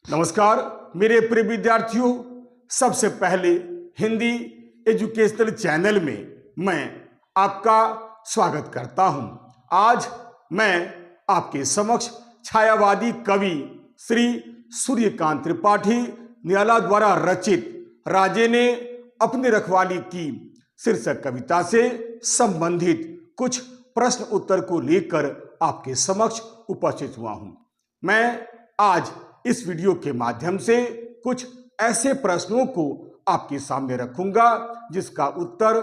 नमस्कार मेरे प्रिय विद्यार्थियों, सबसे पहले हिंदी एजुकेशनल चैनल में मैं आपका स्वागत करता हूं। आज मैं आपके समक्ष छायावादी कवि श्री सूर्यकांत त्रिपाठी निराला द्वारा रचित राजे ने अपनी रखवाली की शीर्षक कविता से संबंधित कुछ प्रश्न उत्तर को लेकर आपके समक्ष उपस्थित हुआ हूं। मैं आज इस वीडियो के माध्यम से कुछ ऐसे प्रश्नों को आपके सामने रखूंगा जिसका उत्तर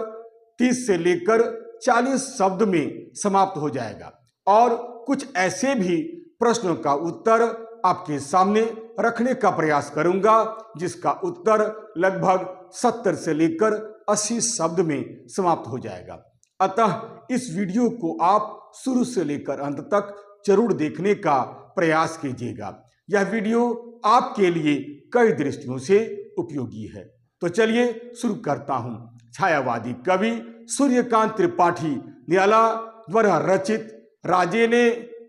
30 से लेकर 40 शब्द में समाप्त हो जाएगा और कुछ ऐसे भी प्रश्नों का उत्तर आपके सामने रखने का प्रयास करूंगा जिसका उत्तर लगभग 70 से लेकर 80 शब्द में समाप्त हो जाएगा। अतः इस वीडियो को आप शुरू से लेकर अंत तक जरूर देखने का प्रयास कीजिएगा। यह वीडियो आपके लिए कई दृष्टियों से उपयोगी है। तो चलिए शुरू करता हूं। छायावादी कवि सूर्यकांत त्रिपाठी निराला द्वारा रचित राजे ने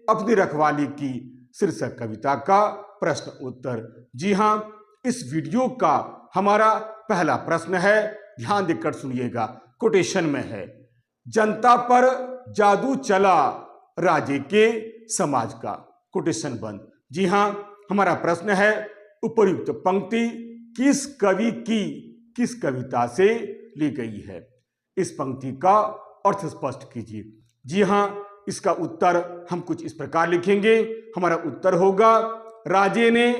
अपनी रखवाली की शीर्षक कविता का प्रश्न उत्तर। जी हां, इस वीडियो का हमारा पहला प्रश्न है, ध्यान देकर सुनिएगा, कोटेशन में है, जनता पर जादू चला राजे के समाज का। कोटेशन बंद। जी हां, हमारा प्रश्न है, उपर्युक्त पंक्ति किस कवि की किस कविता से ली गई है? इस पंक्ति का अर्थ स्पष्ट कीजिए। जी हां, इसका उत्तर हम कुछ इस प्रकार लिखेंगे। हमारा उत्तर होगा, राजे ने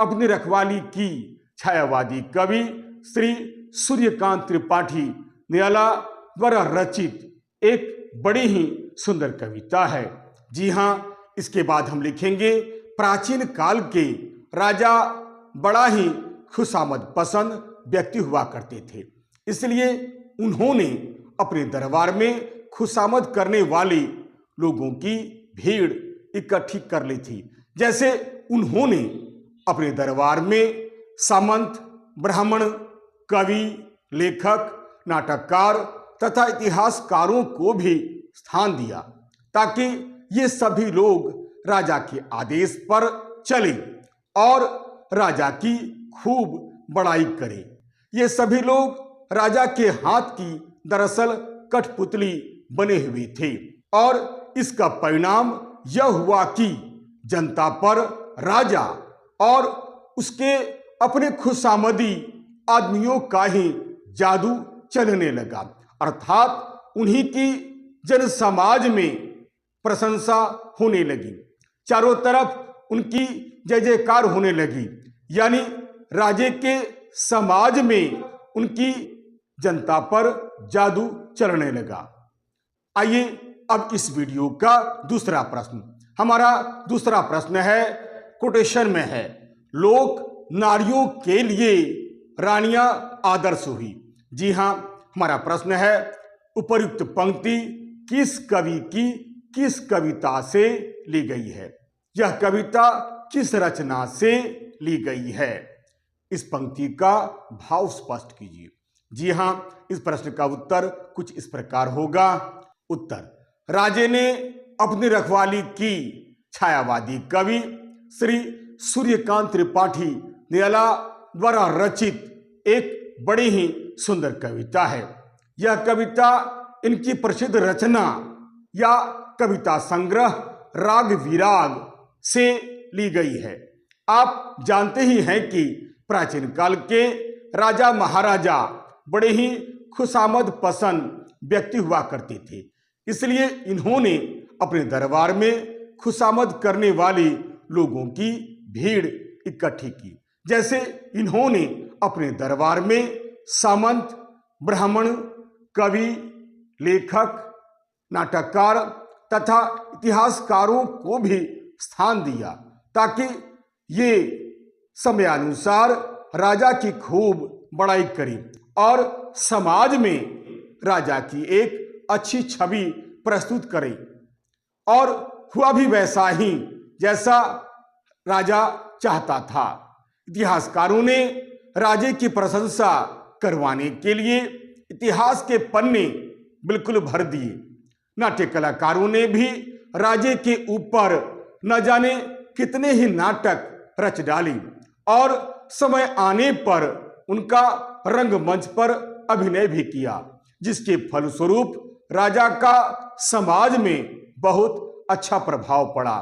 अपनी रखवाली की छायावादी कवि श्री सूर्यकांत त्रिपाठी निराला द्वारा रचित एक बड़ी ही सुंदर कविता है। जी हां, इसके बाद हम लिखेंगे, प्राचीन काल के राजा बड़ा ही खुशामद पसंद व्यक्ति हुआ करते थे, इसलिए उन्होंने अपने दरबार में खुशामद करने वाले लोगों की भीड़ इकट्ठी कर ली थी। जैसे उन्होंने अपने दरबार में सामंत, ब्राह्मण, कवि, लेखक, नाटककार तथा इतिहासकारों को भी स्थान दिया ताकि ये सभी लोग राजा के आदेश पर चले और राजा की खूब बड़ाई करें। ये सभी लोग राजा के हाथ की दरअसल कठपुतली बने हुए थे और इसका परिणाम यह हुआ कि जनता पर राजा और उसके अपने खुशामदी आदमियों का ही जादू चलने लगा, अर्थात उन्हीं की जन समाज में प्रशंसा होने लगी, चारों तरफ उनकी जय जयकार होने लगी, यानी राजे के समाज में उनकी जनता पर जादू चलने लगा। आइए अब इस वीडियो का दूसरा प्रश्न। हमारा दूसरा प्रश्न है, कोटेशन में है, लोक नारियों के लिए रानियां आदर्श हुई। जी हां, हमारा प्रश्न है, उपर्युक्त पंक्ति किस कवि की किस कविता से ली गई है? यह कविता किस रचना से ली गई है? इस पंक्ति का भाव स्पष्ट कीजिए। जी हां, इस प्रश्न का उत्तर कुछ इस प्रकार होगा। उत्तर, राजे ने अपनी रखवाली की छायावादी कवि श्री सूर्यकांत त्रिपाठी निराला द्वारा रचित एक बड़ी ही सुंदर कविता है। यह कविता इनकी प्रसिद्ध रचना या कविता संग्रह राग विराग से ली गई है। आप जानते ही हैं कि प्राचीन काल के राजा महाराजा बड़े ही खुशामद पसंद व्यक्ति हुआ करते थे, इसलिए इन्होंने अपने दरबार में खुशामद करने वाले लोगों की भीड़ इकट्ठी की। जैसे इन्होंने अपने दरबार में सामंत, ब्राह्मण, कवि, लेखक, नाटककार तथा इतिहासकारों को भी स्थान दिया ताकि ये समयानुसार राजा की खूब बड़ाई करें और समाज में राजा की एक अच्छी छवि प्रस्तुत करें। और हुआ भी वैसा ही जैसा राजा चाहता था। इतिहासकारों ने राजे की प्रशंसा करवाने के लिए इतिहास के पन्ने बिल्कुल भर दिए। नाट्य कलाकारों ने भी राजे के ऊपर न जाने कितने ही नाटक रच डाली और समय आने पर उनका रंगमंच पर अभिनय भी किया, जिसके फलस्वरूप राजा का समाज में बहुत अच्छा प्रभाव पड़ा।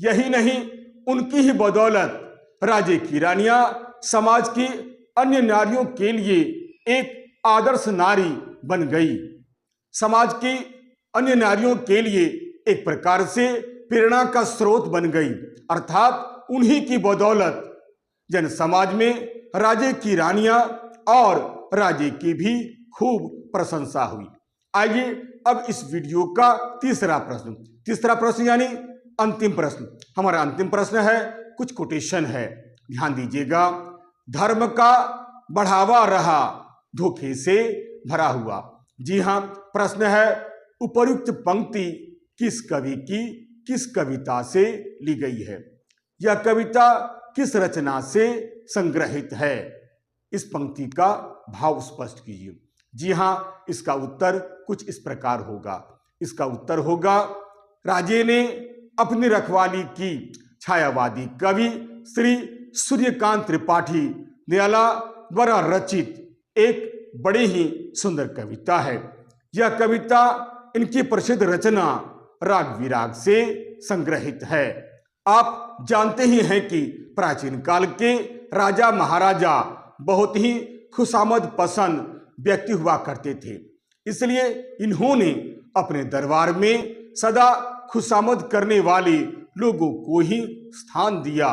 यही नहीं, उनकी ही बदौलत राजे की रानियां समाज की अन्य नारियों के लिए एक आदर्श नारी बन गई, समाज की अन्य नारियों के लिए एक प्रकार से प्रेरणा का स्रोत बन गई। अर्थात उन्हीं की बदौलत जन समाज में राजे की रानियां और राजे की भी खूब प्रशंसा हुई। आइए अब इस वीडियो का तीसरा प्रश्न यानी अंतिम प्रश्न। हमारा अंतिम प्रश्न है, कुछ कोटेशन है, ध्यान दीजिएगा। धर्म का बढ़ावा रहा, धोखे से भरा हुआ। जी हां, प्रश्न है, उपर्युक्त पंक्ति किस कवि की किस कविता से ली गई है? यह कविता किस रचना से संग्रहित है? इस पंक्ति का भाव स्पष्ट कीजिए। जी हां, इसका उत्तर कुछ इस प्रकार होगा। इसका उत्तर होगा, राजे ने अपनी रखवाली की छायावादी कवि श्री सूर्यकांत त्रिपाठी दयाला द्वारा रचित एक बड़ी ही सुंदर कविता है। यह कविता इनकी प्रसिद्ध रचना राग विराग से संग्रहित है। आप जानते ही हैं कि प्राचीन काल के राजा महाराजा बहुत ही खुशामद पसंद व्यक्ति हुआ करते थे, इसलिए इन्होंने अपने दरबार में सदा खुशामद करने वाले लोगों को ही स्थान दिया।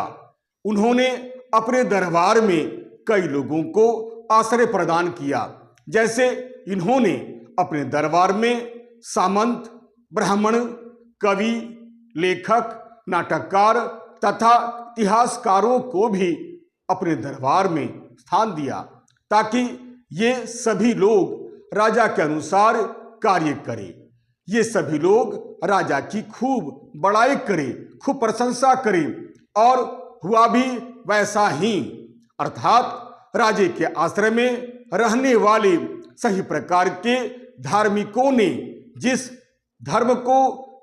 उन्होंने अपने दरबार में कई लोगों को आश्रय प्रदान किया। जैसे इन्होंने अपने दरबार में सामंत, ब्राह्मण, कवि, लेखक, नाटककार तथा इतिहासकारों को भी अपने दरबार में स्थान दिया, ताकि ये सभी लोग राजा के अनुसार कार्य करें। ये सभी लोग राजा की खूब बड़ाई करें, खूब प्रशंसा करें, और हुआ भी वैसा ही। अर्थात राजे के आश्रय में रहने वाले सही प्रकार के धार्मिकों ने जिस धर्म को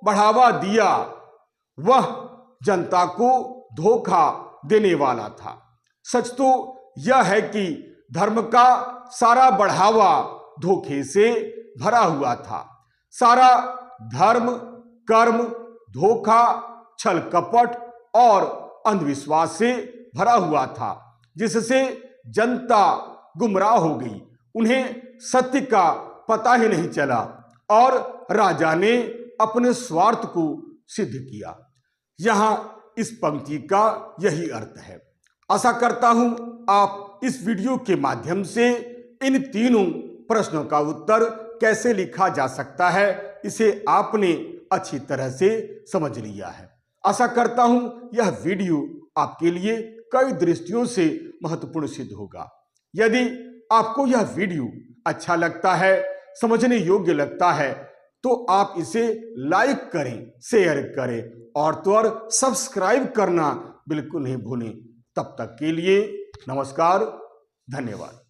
बढ़ावा दिया, वह जनता को धोखा देने वाला था। सच तो यह है कि धर्म का सारा बढ़ावा धोखे से भरा हुआ था। सारा धर्म, कर्म, धोखा, छल कपट और अंधविश्वास से भरा हुआ था, जिससे जनता गुमराह हो गई। उन्हें सत्य का पता ही नहीं चला और राजा ने अपने स्वार्थ को सिद्ध किया। यहां इस पंक्ति का यही अर्थ है। आशा करता हूं आप इस वीडियो के माध्यम से इन तीनों प्रश्नों का उत्तर कैसे लिखा जा सकता है, इसे आपने अच्छी तरह से समझ लिया है। आशा करता हूं यह वीडियो आपके लिए कई दृष्टियों से महत्वपूर्ण सिद्ध होगा। यदि आपको यह वीडियो अच्छा लगता है, समझने योग्य लगता है, तो आप इसे लाइक करें, शेयर करें और सब्सक्राइब करना बिल्कुल नहीं भूलें। तब तक के लिए नमस्कार, धन्यवाद।